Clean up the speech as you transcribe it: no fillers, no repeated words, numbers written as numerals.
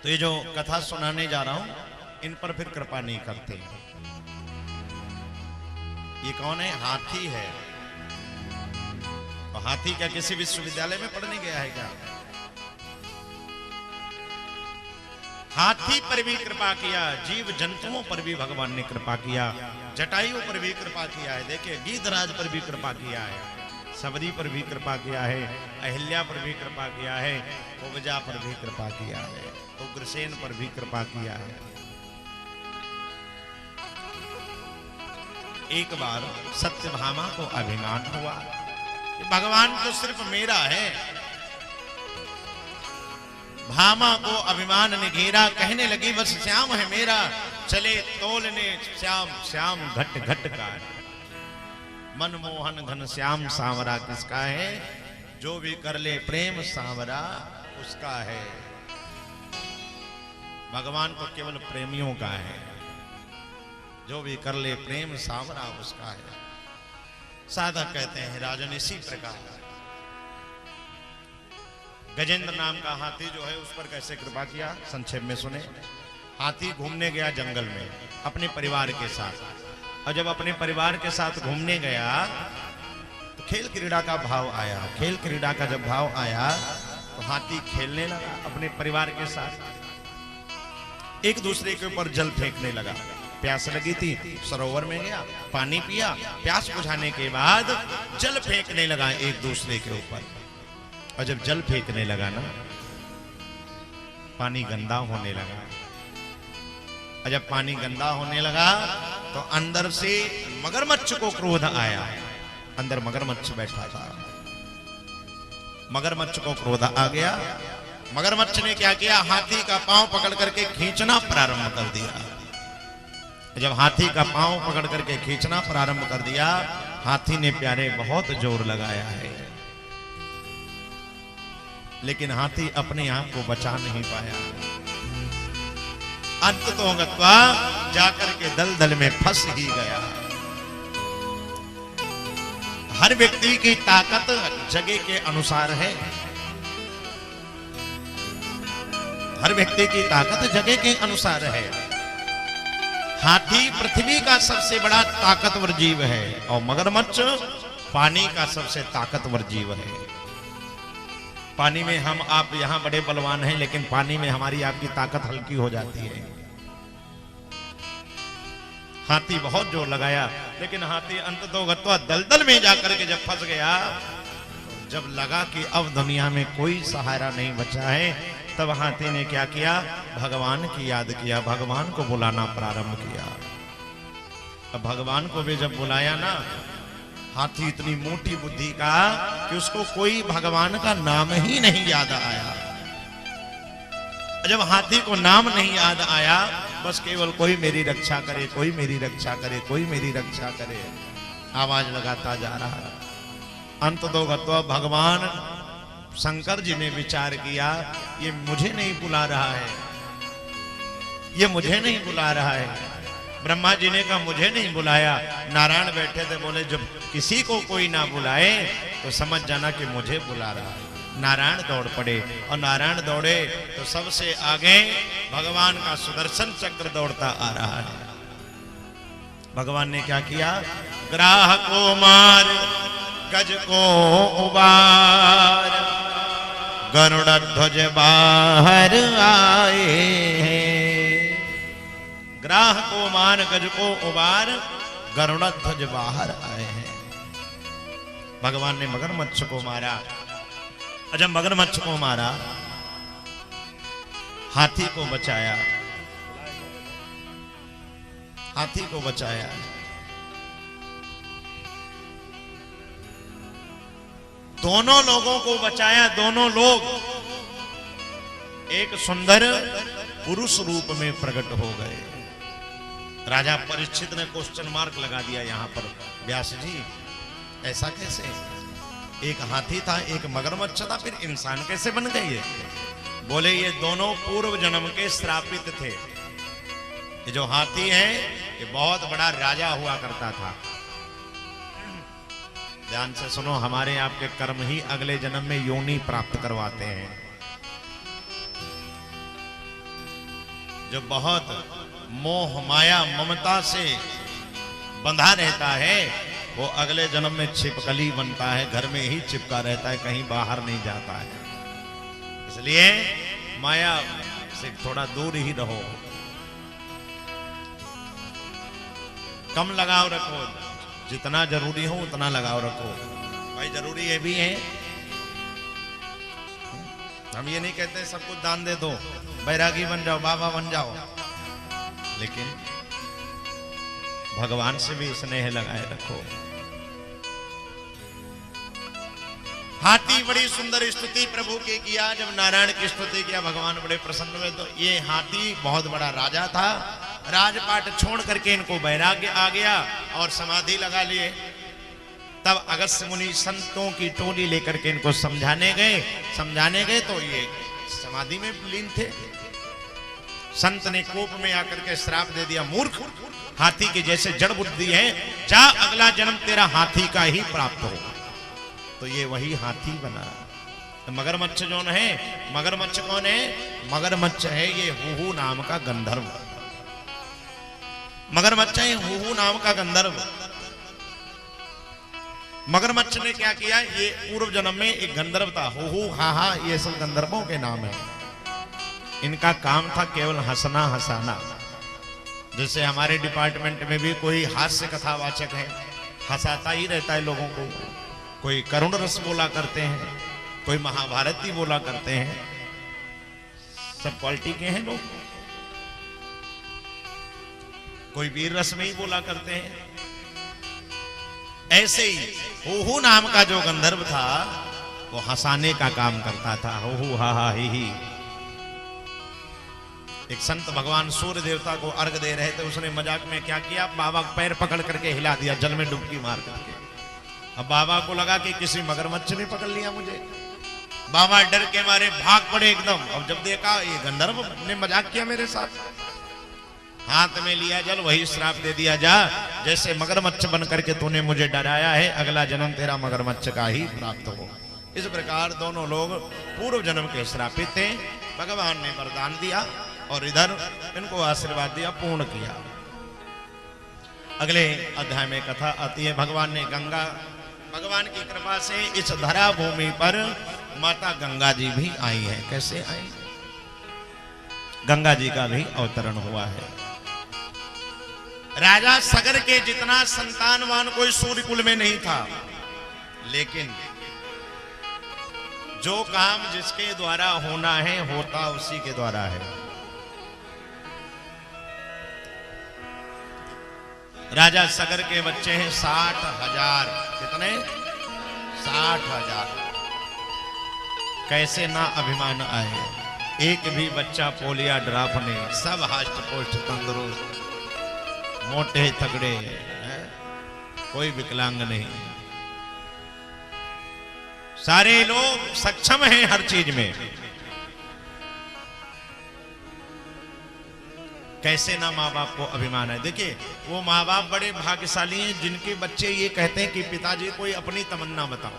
तो ये जो कथा सुनाने जा रहा हूं, इन पर फिर कृपा नहीं करते। ये कौन है? हाथी है। तो हाथी क्या किसी विश्वविद्यालय में पढ़ने गया है क्या? हाथी पर भी कृपा किया, जीव जंतुओं पर भी भगवान ने कृपा किया, जटायु पर भी कृपा किया है। देखिए गीधराज पर भी कृपा किया है, सबरी पर भी कृपा किया है, अहिल्या पर भी कृपा किया है, उगजा पर भी कृपा किया है, उग्रसेन पर भी कृपा किया है। एक बार सत्यभामा को अभिमान हुआ कि भगवान तो सिर्फ मेरा है। भामा को अभिमान ने घेरा, कहने लगी बस श्याम है मेरा, चले तोलने श्याम श्याम घट घट का। मनमोहन घन श्याम सांवरा किसका है? जो भी कर ले प्रेम सांवरा उसका है। भगवान को केवल प्रेमियों का है, जो भी कर ले प्रेम सांवरा उसका है। साधक कहते हैं राजन इसी प्रकार गजेंद्र नाम का हाथी जो है उस पर कैसे कृपा किया, संक्षेप में सुने। हाथी घूमने गया जंगल में अपने परिवार के साथ, और जब अपने परिवार के साथ घूमने गया तो खेल क्रीड़ा का भाव आया। खेल क्रीड़ा का जब भाव आया तो हाथी खेलने लगा अपने परिवार के साथ, एक दूसरे के ऊपर जल फेंकने लगा। प्यास लगी थी, सरोवर में गया, पानी पिया, प्यास बुझाने के बाद जल फेंकने लगा एक दूसरे के ऊपर। और जब जल फेंकने लगा ना, पानी गंदा होने लगा। और जब पानी गंदा होने लगा तो अंदर से मगरमच्छ को क्रोध आया। अंदर मगरमच्छ बैठा था, मगरमच्छ को क्रोध आ गया। मगरमच्छ ने क्या किया? हाथी का पांव पकड़ करके खींचना प्रारंभ कर दिया। जब हाथी का पांव पकड़ करके खींचना प्रारंभ कर दिया, हाथी ने प्यारे बहुत जोर लगाया है, लेकिन हाथी अपने आप को बचा नहीं पाया। अंत तो गत्वा जाकर के दलदल में फंस ही गया। हर व्यक्ति की ताकत जगह के अनुसार है, हर व्यक्ति की ताकत जगह के अनुसार है। हाथी पृथ्वी का सबसे बड़ा ताकतवर जीव है और मगरमच्छ पानी का सबसे ताकतवर जीव है। पानी में हम आप यहां बड़े बलवान हैं, लेकिन पानी में हमारी आपकी ताकत हल्की हो जाती है। हाथी बहुत जोर लगाया, लेकिन हाथी अंततः गत्वा दलदल में जाकर के जब फंस गया, जब लगा कि अब दुनिया में कोई सहारा नहीं बचा है, तब हाथी ने क्या किया? भगवान की याद किया, भगवान को बुलाना प्रारंभ किया। अब भगवान को भी जब बुलाया ना, हाथी इतनी मोटी बुद्धि का कि उसको कोई भगवान का नाम ही नहीं याद आया। जब हाथी को नाम नहीं याद आया, बस केवल कोई मेरी रक्षा करे, कोई मेरी रक्षा करे, कोई मेरी रक्षा करे, आवाज लगाता जा रहा। अंत तो गत्वा भगवान शंकर जी ने विचार किया, ये मुझे नहीं बुला रहा है, ये मुझे नहीं बुला रहा है। ब्रह्मा जी ने कहा मुझे नहीं बुलाया। नारायण बैठे थे, बोले जब किसी को कोई ना बुलाए तो समझ जाना कि मुझे बुला रहा है। नारायण दौड़ पड़े, और नारायण दौड़े तो सबसे आगे भगवान का सुदर्शन चक्र दौड़ता आ रहा है। भगवान ने क्या किया? ग्राह को मार, गज को उबार, गरुड़ ध्वज बाहर आए हैं। ग्राह को मार, गज को उबार, गरुड़ ध्वज बाहर आए हैं। भगवान ने मगरमच्छ को मारा। जब मगरमच्छ को मारा, हाथी को बचाया, हाथी को बचाया। दोनों लोगों को बचाया। दोनों लोग एक सुंदर पुरुष रूप में प्रकट हो गए। राजा परीक्षित ने क्वेश्चन मार्क लगा दिया यहां पर, व्यास जी ऐसा कैसे? एक हाथी था, एक मगरमच्छ था, फिर इंसान कैसे बन गए ये? बोले ये दोनों पूर्व जन्म के श्रापित थे। ये जो हाथी है ये बहुत बड़ा राजा हुआ करता था। ध्यान से सुनो, हमारे आपके कर्म ही अगले जन्म में योनि प्राप्त करवाते हैं। जो बहुत मोह माया ममता से बंधा रहता है वो अगले जन्म में छिपकली बनता है, घर में ही चिपका रहता है, कहीं बाहर नहीं जाता है। इसलिए माया से थोड़ा दूर ही रहो, कम लगाव रखो, जितना जरूरी हो उतना लगाव रखो। भाई जरूरी ये भी है, हम ये नहीं कहते सब कुछ दान दे दो, बैरागी बन जाओ, बाबा बन जाओ, लेकिन भगवान से भी स्नेह लगाए रखो। हाथी बड़ी सुंदर स्तुति प्रभु की किया, जब नारायण की स्तुति किया भगवान बड़े प्रसन्न हुए। तो ये हाथी बहुत बड़ा राजा था, राजपाट छोड़ करके इनको वैराग्य आ गया और समाधि लगा लिए। तब अगस्त्य मुनि संतों की टोली लेकर के इनको समझाने गए तो ये समाधि में लीन थे। संत ने कोप में आकर के श्राप दे दिया, मूर्ख, हाथी के जैसे जड़ बुद्धि है, जा अगला जन्म तेरा हाथी का ही प्राप्त हो। तो ये वही हाथी बना। तो मगरमच्छ जो है, मगरमच्छ कौन है? मगरमच्छ है ये हुहू नाम का गंधर्व। मगरमच्छ है हुहू नाम का गंधर्व। मगरमच्छ ने क्या किया, ये पूर्व जन्म में एक गंधर्व था, हुहू हाहा, ये सब गंधर्वों के नाम है। इनका काम था केवल हंसना हंसाना। जैसे हमारे डिपार्टमेंट में भी कोई हास्य कथावाचक है, हंसाता ही रहता है लोगों को। कोई करुण रस बोला करते हैं, कोई महाभारती बोला करते हैं, सब क्वालिटी के हैं लोग। कोई वीर रस में ही बोला करते हैं। ऐसे ही हुहू नाम का जो गंधर्व था वो हंसाने का काम करता था, हुहू हा हा ही। एक संत भगवान सूर्य देवता को अर्घ दे रहे थे, उसने मजाक में क्या किया, बाबा पैर पकड़ करके हिला दिया, जल में डुबकी मार करके। अब बाबा को लगा कि किसी मगरमच्छ ने पकड़ लिया मुझे। बाबा डर के मारे भाग पड़े एकदम। अब जब देखा ये गंधर्व ने मजाक किया मेरे साथ, हाथ में लिया जल, वही श्राप दे दिया, जा जैसे मगरमच्छ बन करके तूने मुझे डराया है, अगला जन्म तेरा मगरमच्छ का ही प्राप्त हो। इस प्रकार दोनों लोग पूर्व जन्म के श्रापित थे। भगवान ने वरदान दिया और इधर इनको आशीर्वाद दिया, पूर्ण किया। अगले अध्याय में कथा आती है, भगवान ने भगवान की कृपा से इस धरा भूमि पर माता गंगा जी भी आई है। कैसे आई? गंगा जी का भी अवतरण हुआ है। राजा सगर के जितना संतानवान कोई सूर्यकुल में नहीं था, लेकिन जो काम जिसके द्वारा होना है होता उसी के द्वारा है। राजा सगर के बच्चे हैं 60,000। कितने? 60,000। कैसे ना अभिमान आए, एक भी बच्चा पोलिया ड्रॉप नहीं, सब हष्ट पुष्ट तंदुरुस्त, मोटे तगड़े, कोई विकलांग नहीं, सारे लोग सक्षम हैं हर चीज में। कैसे ना माँ बाप को अभिमान है। देखिए वो माँ बाप बड़े भाग्यशाली हैं जिनके बच्चे ये कहते हैं कि पिताजी कोई अपनी तमन्ना बताओ।